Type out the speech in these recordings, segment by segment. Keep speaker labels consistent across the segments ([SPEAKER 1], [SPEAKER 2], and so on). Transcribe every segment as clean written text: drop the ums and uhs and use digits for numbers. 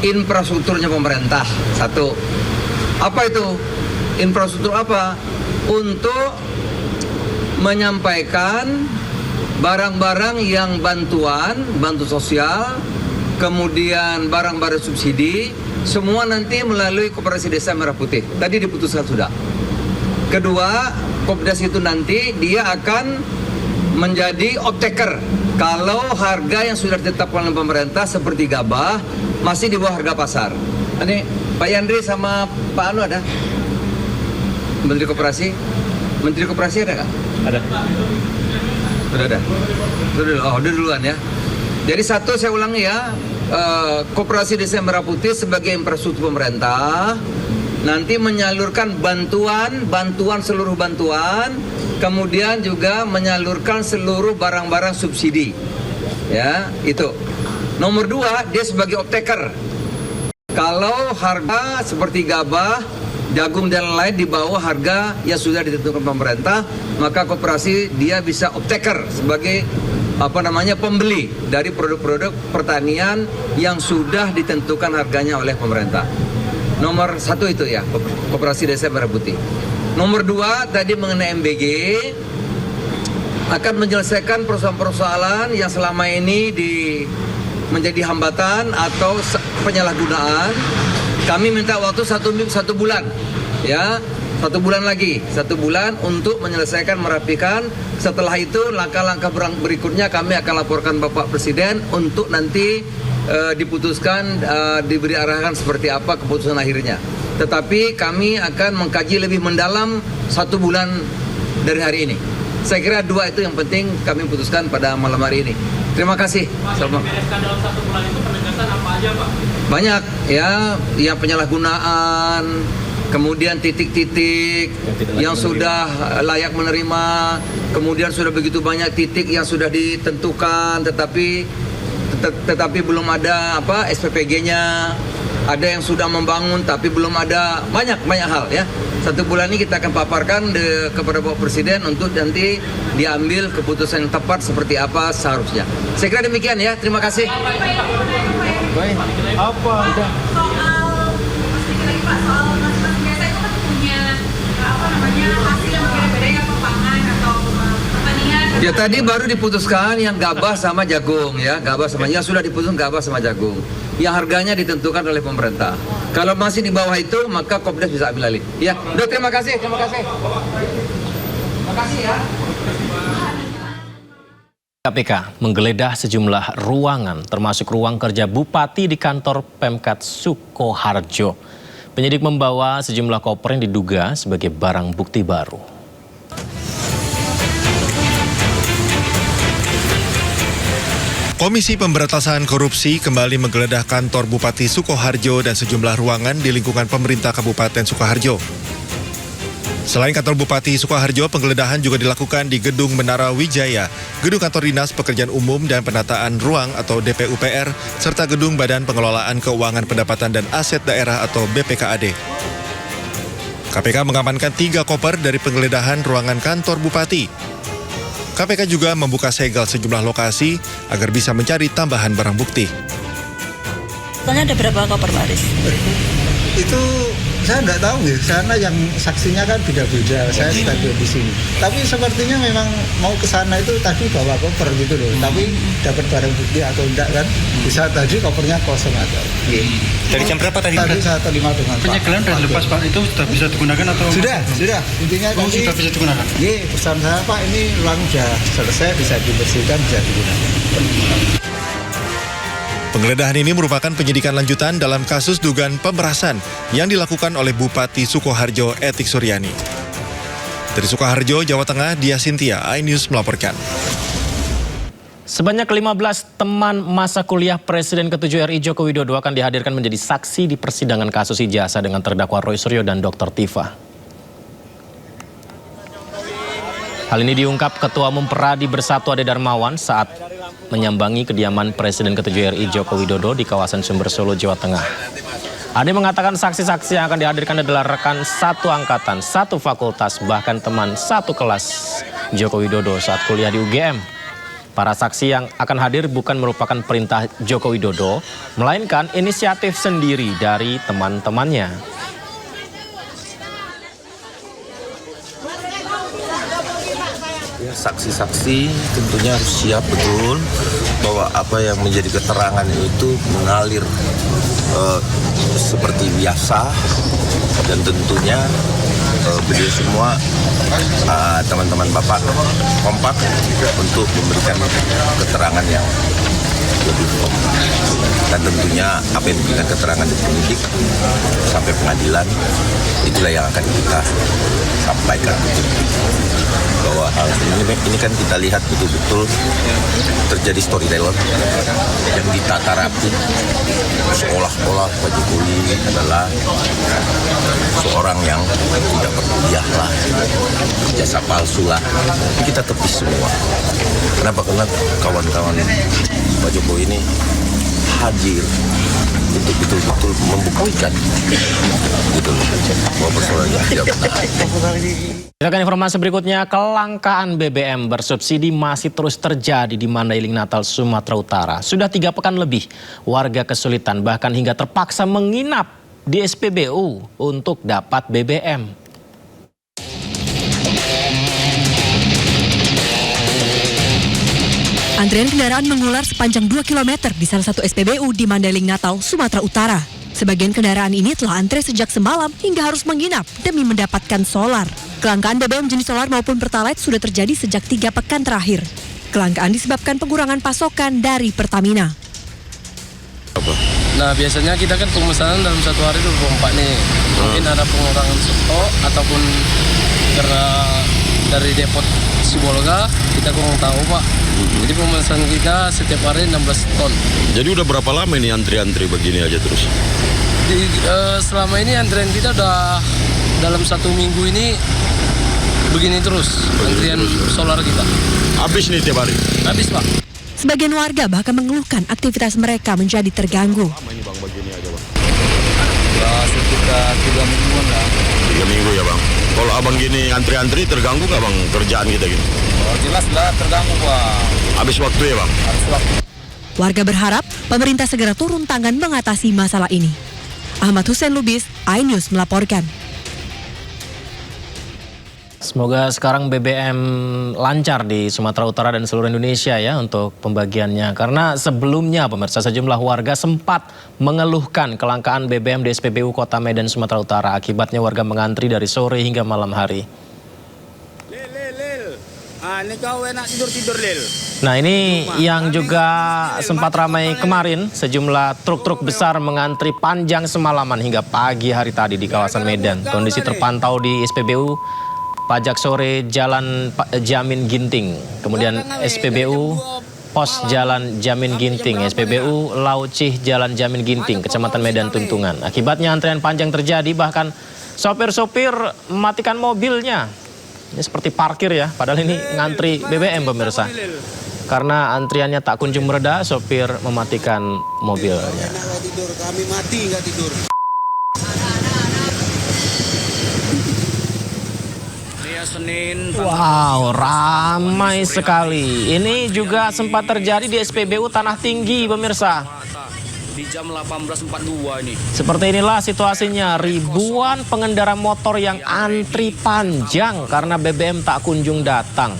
[SPEAKER 1] infrastrukturnya pemerintah. Satu. Apa itu? Infrastruktur apa? Untuk menyampaikan barang-barang yang bantu sosial, kemudian barang-barang subsidi, semua nanti melalui Koperasi Desa Merah Putih. Tadi diputuskan sudah. Kedua, Kopdas itu nanti dia akan menjadi off-taker. Kalau harga yang sudah ditetapkan oleh pemerintah seperti gabah masih di bawah harga pasar. Ini Pak Yandri sama Pak Anu ada? Menteri Koperasi? Menteri Koperasi ada nggak?
[SPEAKER 2] Ada.
[SPEAKER 1] Sudah ada? Sudah duluan ya. Jadi satu saya ulangi ya, Koperasi Desa Merah Putih sebagai infrastruktur pemerintah nanti menyalurkan bantuan seluruh bantuan, kemudian juga menyalurkan seluruh barang-barang subsidi. Ya, itu. Nomor dua, dia sebagai off-taker. Kalau harga seperti gabah, jagung dan lain di bawah harga yang sudah ditentukan pemerintah, maka koperasi dia bisa off-taker sebagai pembeli dari produk-produk pertanian yang sudah ditentukan harganya oleh pemerintah. Nomor satu itu ya, Koperasi Desa Merah Putih. Nomor dua tadi mengenai MBG akan menyelesaikan persoalan-persoalan yang selama ini menjadi hambatan atau penyalahgunaan. Kami minta waktu satu bulan, ya, 1 bulan lagi, 1 bulan untuk menyelesaikan, merapikan. Setelah itu langkah-langkah berikutnya kami akan laporkan Bapak Presiden untuk nanti diputuskan, diberi arahan seperti apa keputusan akhirnya. Tetapi kami akan mengkaji lebih mendalam 1 bulan dari hari ini. Saya kira 2 itu yang penting kami putuskan pada malam hari ini. Terima kasih.
[SPEAKER 3] Mas, yang dibereskan dalam 1 bulan itu penegasan apa aja, Pak?
[SPEAKER 1] Banyak ya, yang penyalahgunaan, kemudian titik-titik yang sudah layak menerima, kemudian sudah begitu banyak titik yang sudah ditentukan, tetapi belum ada SPPG-nya, ada yang sudah membangun tapi belum ada, banyak hal ya. 1 bulan ini kita akan paparkan kepada Bapak Presiden untuk nanti diambil keputusan yang tepat seperti apa seharusnya. Saya kira demikian ya, terima kasih.
[SPEAKER 2] Baik. Apa?
[SPEAKER 1] Ya tadi baru diputuskan yang gabah sama jagung ya, yang sudah diputuskan gabah sama jagung. Yang harganya ditentukan oleh pemerintah. Kalau masih di bawah itu maka Kopdas bisa ambil alih. Ya, udah terima kasih. Terima kasih ya.
[SPEAKER 4] KPK menggeledah sejumlah ruangan termasuk ruang kerja Bupati di kantor Pemkat Sukoharjo. Penyidik membawa sejumlah koper yang diduga sebagai barang bukti baru.
[SPEAKER 5] Komisi Pemberantasan Korupsi kembali menggeledah kantor Bupati Sukoharjo dan sejumlah ruangan di lingkungan pemerintah Kabupaten Sukoharjo. Selain kantor Bupati Sukoharjo, penggeledahan juga dilakukan di Gedung Menara Wijaya, Gedung Kantor Dinas Pekerjaan Umum dan Penataan Ruang atau DPUPR, serta Gedung Badan Pengelolaan Keuangan Pendapatan dan Aset Daerah atau BPKAD. KPK mengamankan 3 koper dari penggeledahan ruangan kantor Bupati. KPK juga membuka segel sejumlah lokasi agar bisa mencari tambahan barang bukti.
[SPEAKER 6] Totalnya ada berapa koper, Pak Aris?
[SPEAKER 7] Itu saya nggak tahu ya, karena yang saksinya kan beda-beda, saya stadion di sini. Tapi sepertinya memang mau ke sana itu tadi bawa koper gitu loh, tapi dapat barang bukti atau enggak kan? Bisa tadi kopernya kosong atau.
[SPEAKER 2] Dari jam berapa tadi?
[SPEAKER 7] Tadi saya terima dengan Pak.
[SPEAKER 2] Penyegelan sudah lepas, Pak, itu sudah bisa digunakan atau?
[SPEAKER 7] Sudah. Intinya tadi
[SPEAKER 2] sudah bisa digunakan.
[SPEAKER 7] Iya, pesan saya Pak, ini ruang sudah selesai, bisa dibersihkan, bisa digunakan.
[SPEAKER 5] Penggeledahan ini merupakan penyidikan lanjutan dalam kasus dugaan pemerasan yang dilakukan oleh Bupati Sukoharjo Etik Suryani. Dari Sukoharjo, Jawa Tengah, Dia Sintia, iNews melaporkan.
[SPEAKER 4] Sebanyak 15 teman masa kuliah Presiden ke-7 RI Joko Widodo akan dihadirkan menjadi saksi di persidangan kasus ijazah dengan terdakwa Roy Suryo dan Dr. Tifa. Hal ini diungkap Ketua Umum Peradi Bersatu Ade Darmawan saat menyambangi kediaman Presiden ke-7 RI Joko Widodo di kawasan Sumber Solo, Jawa Tengah. Ade mengatakan saksi-saksi yang akan dihadirkan adalah rekan satu angkatan, satu fakultas, bahkan teman satu kelas Joko Widodo saat kuliah di UGM. Para saksi yang akan hadir bukan merupakan perintah Joko Widodo, melainkan inisiatif sendiri dari teman-temannya.
[SPEAKER 8] Saksi-saksi tentunya harus siap betul bahwa apa yang menjadi keterangan itu mengalir seperti biasa, dan tentunya beliau semua teman-teman Bapak kompak untuk memberikan keterangan yang lebih kompak. Dan tentunya apa yang diberikan keterangan di penyidik sampai pengadilan, itulah yang akan kita sampaikan bahwa hal ini kan kita lihat betul-betul terjadi storyteller yang ditata rapi, seolah-olah Pak Jokowi adalah seorang yang tidak berkuliah lah, jasa palsu lah. Ini kita tepis semua. Kenapa? Karena kawan-kawan Pak Jokowi ini hadir untuk betul-betul membuktikan gitu loh, bahwa persoalannya tidak benar.
[SPEAKER 4] Kita akan informasi berikutnya, kelangkaan BBM bersubsidi masih terus terjadi di Mandailing Natal, Sumatera Utara. Sudah 3 pekan lebih, warga kesulitan bahkan hingga terpaksa menginap di SPBU untuk dapat BBM.
[SPEAKER 9] Antrian kendaraan mengular sepanjang 2 km di salah satu SPBU di Mandailing Natal, Sumatera Utara. Sebagian kendaraan ini telah antre sejak semalam hingga harus menginap demi mendapatkan solar. Kelangkaan BBM jenis solar maupun Pertalite sudah terjadi sejak 3 pekan terakhir. Kelangkaan disebabkan pengurangan pasokan dari Pertamina.
[SPEAKER 3] Nah, biasanya kita kan pemesanan dalam 1 hari 24 nih. Mungkin ada pengurangan stok ataupun karena dari depot Sibolga kita kurang tahu, Pak. Jadi pemesanan kita setiap hari 16 ton.
[SPEAKER 10] Jadi udah berapa lama ini antri-antri begini aja terus?
[SPEAKER 3] Selama ini antrian kita udah dalam 1 minggu ini begini terus antrian solar kita.
[SPEAKER 10] Habis nih tiap hari?
[SPEAKER 3] Habis, Pak.
[SPEAKER 9] Sebagian warga bahkan mengeluhkan aktivitas mereka menjadi terganggu.
[SPEAKER 10] Lama ini Bang begini aja Bang?
[SPEAKER 3] Ya, sekitar 3 mingguan lah.
[SPEAKER 10] 3 minggu ya Bang? Kalau abang gini antri-antri terganggu nggak Bang kerjaan kita gini?
[SPEAKER 3] Oh, jelas lah terganggu, Pak.
[SPEAKER 10] Habis waktu ya Bang?
[SPEAKER 3] Habis waktu.
[SPEAKER 9] Warga berharap pemerintah segera turun tangan mengatasi masalah ini. Ahmad Hussein Lubis, iNews melaporkan.
[SPEAKER 4] Semoga sekarang BBM lancar di Sumatera Utara dan seluruh Indonesia ya untuk pembagiannya. Karena sebelumnya pemirsa sejumlah warga sempat mengeluhkan kelangkaan BBM di SPBU Kota Medan, Sumatera Utara. Akibatnya warga mengantri dari sore hingga malam hari.
[SPEAKER 3] Ini kau enak tidur-tidur, Lil.
[SPEAKER 4] Nah, ini yang juga sempat ramai kemarin, sejumlah truk-truk besar mengantri panjang semalaman hingga pagi hari tadi di kawasan Medan. Kondisi terpantau di SPBU Pajak Sore Jalan Jamin Ginting, kemudian SPBU Pos Jalan Jamin Ginting, SPBU Laucih Jalan Jamin Ginting, Kecamatan Medan Tuntungan. Akibatnya antrean panjang terjadi, bahkan sopir-sopir mematikan mobilnya. Ini seperti parkir ya, padahal ini ngantri BBM pemirsa. Karena antriannya tak kunjung mereda, sopir mematikan mobilnya.
[SPEAKER 10] Kami mati nggak tidur.
[SPEAKER 4] Wow, ramai sekali. Ini juga sempat terjadi di SPBU Tanah Tinggi pemirsa.
[SPEAKER 3] Di jam 18.42 ini.
[SPEAKER 4] Seperti inilah situasinya, ribuan pengendara motor yang antri panjang karena BBM tak kunjung datang.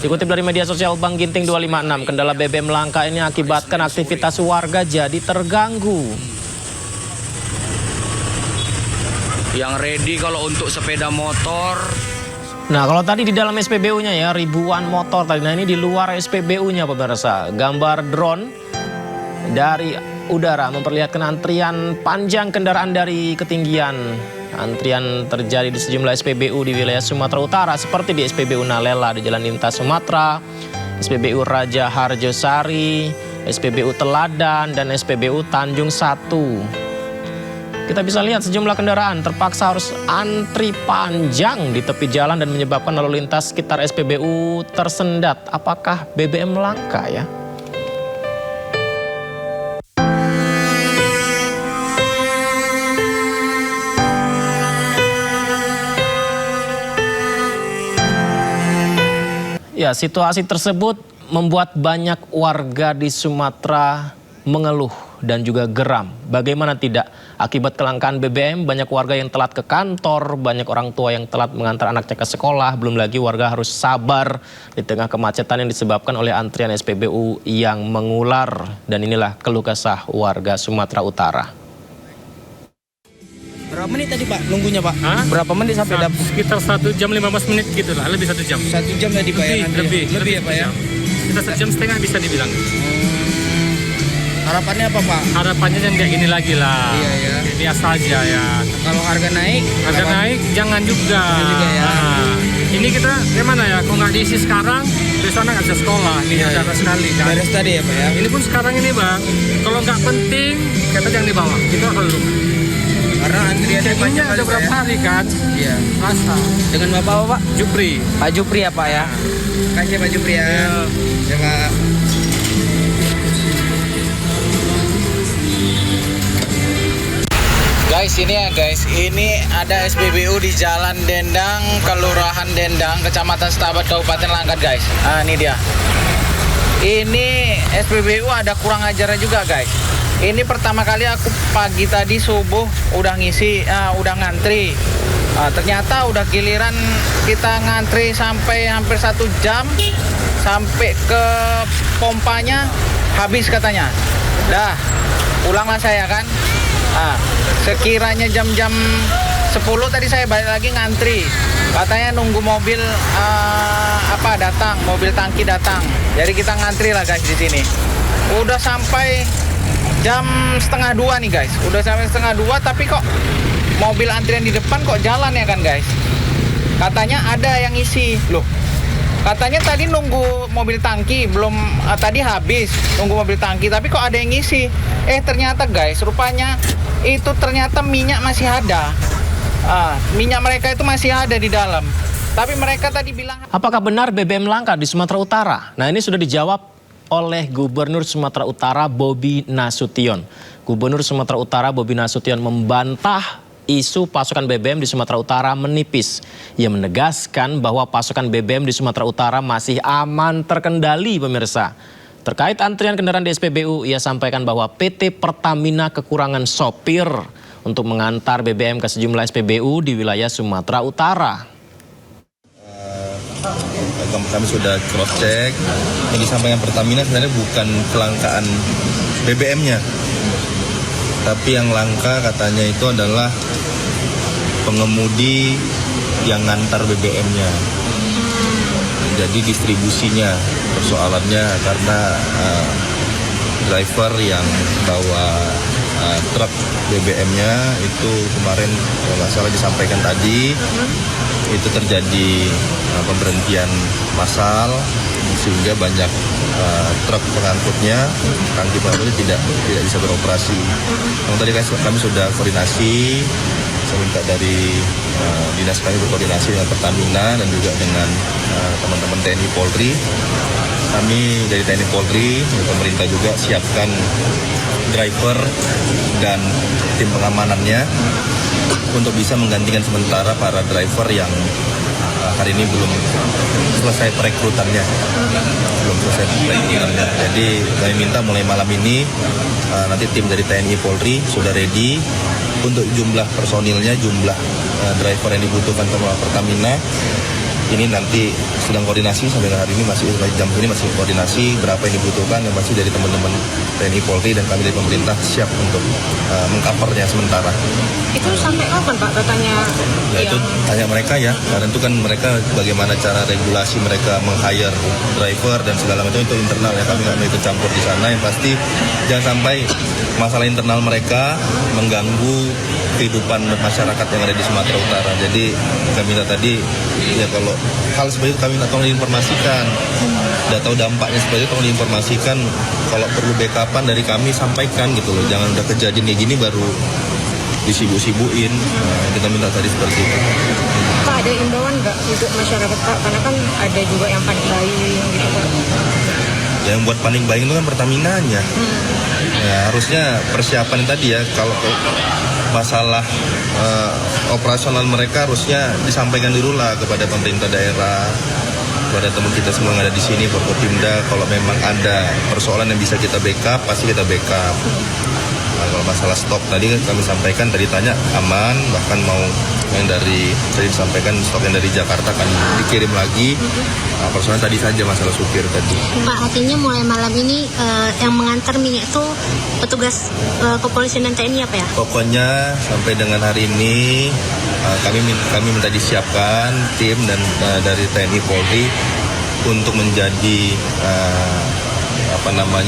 [SPEAKER 4] Dikutip dari media sosial Bang Ginting 256, kendala BBM langka ini akibatkan aktivitas warga jadi terganggu.
[SPEAKER 3] Yang ready kalau untuk sepeda motor.
[SPEAKER 4] Nah, kalau tadi di dalam SPBU-nya ya, ribuan motor tadi. Nah, ini di luar SPBU-nya pemirsa. Gambar drone dari udara memperlihatkan antrian panjang kendaraan dari ketinggian. Antrian terjadi di sejumlah SPBU di wilayah Sumatera Utara, seperti di SPBU Nalela di Jalan Lintas Sumatera, SPBU Raja Harjosari, SPBU Teladan, dan SPBU Tanjung Satu. Kita bisa lihat sejumlah kendaraan terpaksa harus antri panjang di tepi jalan dan menyebabkan lalu lintas sekitar SPBU tersendat. Apakah BBM langka ya? Ya, situasi tersebut membuat banyak warga di Sumatera mengeluh dan juga geram. Bagaimana tidak? Akibat kelangkaan BBM, banyak warga yang telat ke kantor, banyak orang tua yang telat mengantar anaknya ke sekolah, belum lagi warga harus sabar di tengah kemacetan yang disebabkan oleh antrian SPBU yang mengular. Dan inilah keluh kesah warga Sumatera Utara.
[SPEAKER 11] Berapa menit tadi Pak nunggunya Pak?
[SPEAKER 12] Hah?
[SPEAKER 11] Berapa menit sampai dapat?
[SPEAKER 12] Sekitar 1 jam 15 menit gitu lah, lebih 1 jam.
[SPEAKER 11] 1 jam tadi Pak ya? Lebih ya Pak ya?
[SPEAKER 12] Kita 1 jam setengah bisa dibilang.
[SPEAKER 11] Harapannya apa Pak?
[SPEAKER 12] Harapannya jangan kayak gini lagi lah.
[SPEAKER 11] Iya ya.
[SPEAKER 12] Biasa aja ya.
[SPEAKER 11] Kalau harga naik?
[SPEAKER 12] Harga naik jangan juga.
[SPEAKER 11] Ya.
[SPEAKER 12] Nah, ini kita gimana ya? Kalau nggak diisi sekarang, besok anak nggak bisa sekolah. Ini ada sekali kan.
[SPEAKER 11] Beres tadi ya Pak ya?
[SPEAKER 12] Ini pun sekarang ini Bang, kalau nggak penting, kita jangan dibawa. Kita harus
[SPEAKER 11] karena antriannya panjang
[SPEAKER 12] ada berapa hari kan?
[SPEAKER 11] Iya.
[SPEAKER 12] Masa.
[SPEAKER 11] Dengan Bapak apa Pak?
[SPEAKER 12] Jupri.
[SPEAKER 11] Pak Jupri ya Pak ya? Kasih Pak Jupri ya. Ya Pak. Guys, ini ya guys, ini ada SPBU di Jalan Dendang, Kelurahan Dendang, Kecamatan Setabat, Kabupaten Langkat guys. Nah, ini dia. Ini SPBU ada kurang ajarnya juga guys. Ini pertama kali aku pagi tadi subuh udah ngisi, udah ngantri. Ternyata udah giliran kita ngantri sampai hampir 1 jam, sampai ke pompanya habis katanya. Dah, pulanglah saya kan. Sekiranya jam-jam 10 tadi saya balik lagi ngantri. Katanya nunggu mobil datang, mobil tangki datang. Jadi kita ngantri lah guys di sini. Udah sampai jam 1:30 nih guys. Udah sampai 1:30 tapi kok mobil antrian di depan kok jalan ya kan guys. Katanya ada yang isi. Loh, katanya tadi nunggu mobil tangki, belum tadi habis nunggu mobil tangki, tapi kok ada yang ngisi. Ternyata guys, rupanya itu ternyata minyak masih ada. Minyak mereka itu masih ada di dalam. Tapi mereka tadi bilang...
[SPEAKER 4] Apakah benar BBM langka di Sumatera Utara? Nah, ini sudah dijawab oleh Gubernur Sumatera Utara Bobi Nasution. Gubernur Sumatera Utara Bobi Nasution membantah isu pasokan BBM di Sumatera Utara menipis. Ia menegaskan bahwa pasokan BBM di Sumatera Utara masih aman terkendali pemirsa. Terkait antrian kendaraan di SPBU, ia sampaikan bahwa PT Pertamina kekurangan sopir untuk mengantar BBM ke sejumlah SPBU di wilayah Sumatera Utara.
[SPEAKER 8] Kami sudah cross check, yang disampaikan Pertamina sebenarnya bukan kelangkaan BBM-nya, tapi yang langka katanya itu adalah pengemudi yang ngantar BBM-nya. Jadi distribusinya persoalannya karena driver yang bawa truk BBM-nya itu kemarin kalau nggak salah disampaikan tadi itu terjadi pemberhentian massal sehingga banyak truk pengangkutnya tangki pengangkutnya tidak bisa beroperasi. Tadi kami sudah koordinasi, saya minta dari dinas kami berkoordinasi dengan Pertamina dan juga dengan teman-teman TNI Polri. Kami dari TNI Polri, pemerintah juga siapkan driver dan tim pengamanannya untuk bisa menggantikan sementara para driver yang hari ini belum selesai perekrutannya. Jadi kami minta mulai malam ini nanti tim dari TNI Polri sudah ready untuk jumlah personilnya, jumlah driver yang dibutuhkan sama Pertamina. Ini nanti sedang koordinasi sampai hari ini masih jam ini masih koordinasi berapa yang dibutuhkan, yang masih dari teman-teman TNI Polri dan kami dari pemerintah siap untuk mengcovernya sementara.
[SPEAKER 13] Itu sampai kapan Pak katanya?
[SPEAKER 8] Ya itu tanya mereka ya, karena itu kan mereka bagaimana cara regulasi mereka meng-hire driver dan segala macam itu internal ya, kami nggak mau ikut campur di sana. Yang pasti jangan sampai masalah internal mereka mengganggu kehidupan masyarakat yang ada di Sumatera Utara. Jadi kami minta tadi ya kalau hal seperti itu kami tolong diinformasikan. Udah tahu dampaknya seperti itu tolong diinformasikan. Kalau perlu backupan dari kami sampaikan gitu loh. Jangan udah kejadian kayak gini baru disibuk-sibuin. Kita minta tadi seperti itu.
[SPEAKER 13] Pak, ada imbauan nggak untuk masyarakat Pak? Karena kan ada juga yang panik buying gitu Pak.
[SPEAKER 8] Yang buat panik buying itu kan Pertaminanya. Ya, harusnya persiapan tadi ya, kalau masalah operasional mereka harusnya disampaikan dulu lah kepada pemerintah daerah. kepada teman kita semua yang ada di sini, Forkopimda, kalau memang ada persoalan yang bisa kita backup, pasti kita backup. Nah, kalau masalah stok tadi kami sampaikan, tadi tanya aman, bahkan mau yang dari, tadi disampaikan stok yang dari Jakarta akan dikirim lagi. Nah, persoalan tadi saja masalah supir tadi.
[SPEAKER 13] Pak, artinya mulai malam ini yang mengantar minyak itu petugas kepolisian dan TNI apa ya?
[SPEAKER 8] Pokoknya sampai dengan hari ini kami minta disiapkan tim dan dari TNI Polri untuk menjadi